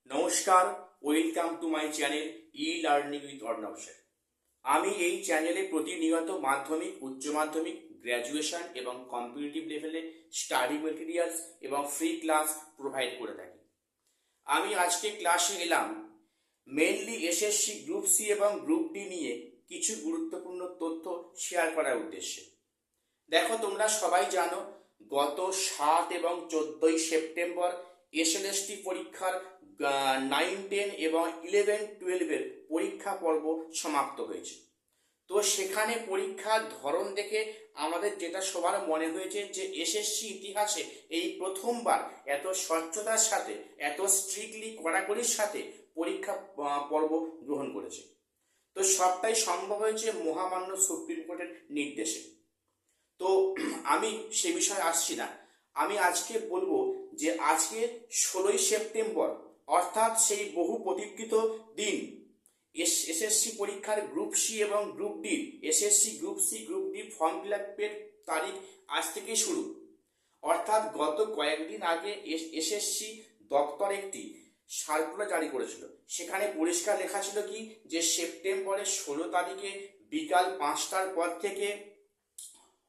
নমস্কার, welcome to my channel e learning with Arnab sir. আমি এই চ্যানেলে প্রতিনিয়ত মাধ্যমিক, উচ্চ মাধ্যমিক, গ্র্যাজুয়েশন এবং কম্পিটিটিভ লেভেলে স্টাডি মেটেরিয়ালস এবং ফ্রি ক্লাস প্রোভাইড করে থাকি। আমি আজকে ক্লাসে এলাম মেনলি এসএসসি গ্রুপ সি এবং গ্রুপ ডি নিয়ে কিছু গুরুত্বপূর্ণ তথ্য শেয়ার করার উদ্দেশ্যে। দেখো, তোমরা সবাই জানো গত 7 এবং 14ই সেপ্টেম্বর এসএলএসটি পরীক্ষার 9, 10 এবং 11, 12-এর পরীক্ষা পর্ব সমাপ্ত হয়েছে। তো সেখানে পরীক্ষার ধরন দেখে আমাদের যেটা সবার মনে হয়েছে যে এসএসসি ইতিহাসে এই প্রথমবার এত স্বচ্ছতার সাথে, এত স্ট্রিক্টলি কড়াকড়ির সাথে পরীক্ষা পর্ব গ্রহণ করেছে। তো সবটাই সম্ভব হয়েছে মহামান্য সুপ্রিম কোর্টের নির্দেশে। তো আমি সে বিষয়ে আসছি না। আমি আজকে বলবো যে আজকে 16ই সেপ্টেম্বর, অর্থাৎ সেই বহু প্রতীক্ষিত দিন, এসএসসি পরীক্ষার গ্রুপ সি এবং group D, SSC group C group D form fill আপের তারিখ আজ থেকে শুরু। অর্থাৎ গত কয়েকদিন আগে এসএসসি দপ্তর একটি সার্কুলার জারি করেছিল। সেখানে পরিষ্কার লেখা ছিল কি, যে সেপ্টেম্বরের 16 তারিখে বিকাল 5টার পর থেকে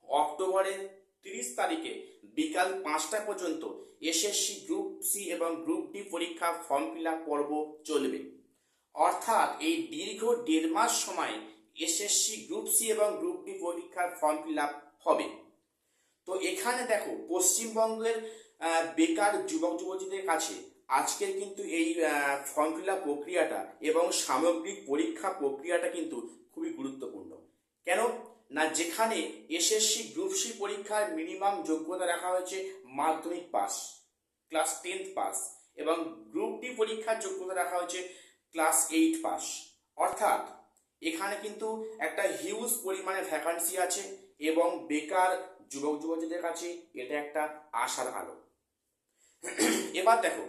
অক্টোবরের 30 তারিখে বিকাল 5টা পর্যন্ত এসএসসি গ্রুপ সি এবং গ্রুপ ডি পরীক্ষা ফর্ম ফিল আপ পর্ব চলবে। অর্থাৎ এই দীর্ঘ 1.5 মাস সময় এসএসসি গ্রুপ সি এবং গ্রুপ ডি পরীক্ষার ফর্ম ফিল আপ হবে। তো এখানে দেখো, পশ্চিমবঙ্গের বেকার যুবক যুবতীদের কাছে আজকের কিন্তু এই ফর্ম ফিল আপ প্রক্রিয়াটা এবং সামগ্রিক পরীক্ষা প্রক্রিয়াটা কিন্তু খুবই গুরুত্বপূর্ণ। কেন না, যেখানে এসএসসি গ্রুপ সি পরীক্ষার মিনিমাম যোগ্যতা রাখা হয়েছে মাধ্যমিক পাস, ক্লাস 10th পাস, এবং গ্রুপ ডি পরীক্ষার যোগ্যতা রাখা হয়েছে ক্লাস 8 পাস। অর্থাৎ এখানে কিন্তু একটা হিউজ পরিমাণে ভ্যাকান্সি আছে এবং বেকার যুবক যুবতীদের কাছে এটা একটা আশার আলো। এবার দেখো,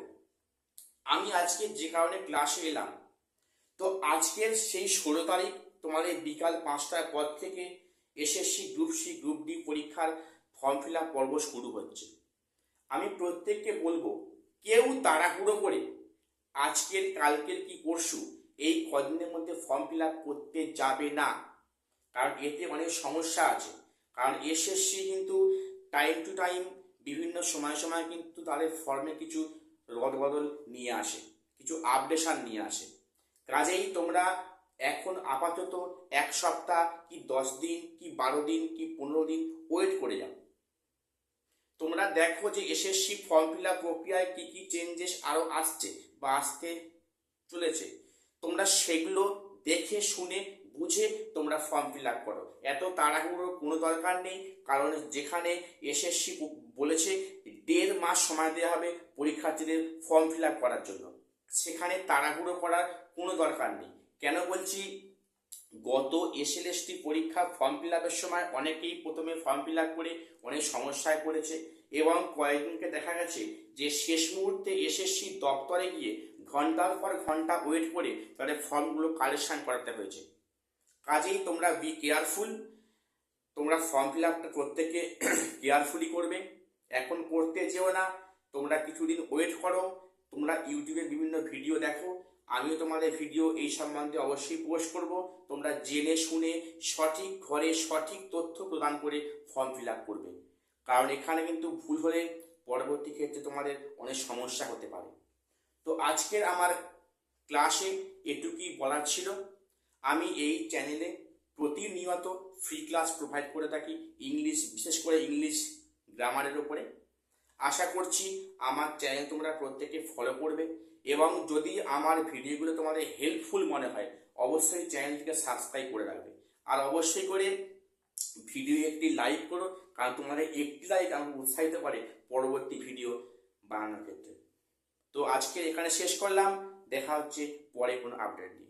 আমি আজকে যে কারণে ক্লাসে এলাম, তো আজকের সেই 16 তারিখ তোমাদের বিকাল 5টার পর থেকে SSC group C group D পরীক্ষার ফর্ম ফিল আপ পর্ব শুরু হচ্ছে। আমি প্রত্যেককে বলবো, কেউ তাড়াহুড়ো করে আজকের, কালকের কি পরশু এই কদিনের মধ্যে ফর্ম ফিল আপ করতে যাবে না, কারণ এতে অনেক সমস্যা আছে। কারণ এসএসসি কিন্তু টাইম টু টাইম বিভিন্ন সময় সময় কিন্তু তাদের ফর্মে কিছু রদবদল নিয়ে আসে, কিছু আপডেশন নিয়ে আসে। কাজেই তোমরা এখন আপাতত 1 সপ্তাহ কি 10 দিন কি 12 দিন কি 15 দিন ওয়েট করে যাও। তোমরা দেখো যে এসএসসি ফর্ম ফিল আপ প্রক্রিয়ায় কি কি চেঞ্জেস আরো আসছে বা আসতে চলেছে। তোমরা সেগুলো দেখে শুনে বুঝে তোমরা ফর্ম ফিল আপ করো। এত তাড়াহুড়োর কোনো দরকার নেই, কারণ যেখানে এসএসসি বলেছে 1.5 মাস সময় দেওয়া হবে পরীক্ষার্থীদের ফর্ম ফিল আপ করার জন্য, সেখানে তাড়াহুড়ো করার কোনো দরকার নেই। কেন বলছি, গত এসএলএসটি পরীক্ষা ফর্ম ফিল আপের সময় অনেকেই প্রথমে ফর্ম ফিল আপ করে অনেক সমস্যায় পড়েছে এবং কয়েকদিনকে দেখা গেছে যে শেষ মুহূর্তে এসএসসি দপ্তরে গিয়ে ঘন্টার পর ঘন্টা ওয়েট করে তাদের ফর্মগুলো কালেকশন করাতে হয়েছে। কাজেই তোমরা বি কেয়ারফুল, তোমরা ফর্ম ফিল আপটা প্রত্যেকে কেয়ারফুলি করবে। এখন করতে যেও না, তোমরা কিছুদিন ওয়েট করো। তোমরা ইউটিউবে বিভিন্ন ভিডিও দেখো, আমিও তোমাদের ভিডিও এই সম্বন্ধে অবশ্যই পোস্ট করব। তোমরা জেনে শুনে সঠিক ঘরে সঠিক তথ্য প্রদান করে ফর্ম ফিল আপ করবে, কারণ এখানে কিন্তু ভুল হলে পরবর্তী ক্ষেত্রে তোমাদের অনেক সমস্যা হতে পারে। তো আজকের আমার ক্লাসে এটুকুই বলার ছিল। আমি এই চ্যানেলে প্রতিনিয়ত ফ্রি ক্লাস প্রোভাইড করে থাকি, ইংলিশ, বিশেষ করে ইংলিশ গ্রামারের উপরে। আশা করছি আমার চ্যানেল তোমরা প্রত্যেকে ফলো করবে এবং যদি আমার ভিডিওগুলো তোমাদের হেল্পফুল মনে হয় অবশ্যই চ্যানেলটিকে সাবস্ক্রাইব করে রাখবে। আর অবশ্যই করে ভিডিও একটি লাইক করো, কারণ তোমাদের একটি লাইক আমাকে উৎসাহিত করে পরবর্তী ভিডিও বানানোর ক্ষেত্রে। তো আজকে এখানে শেষ করলাম, দেখা হচ্ছে পরে কোনো আপডেট নিয়ে।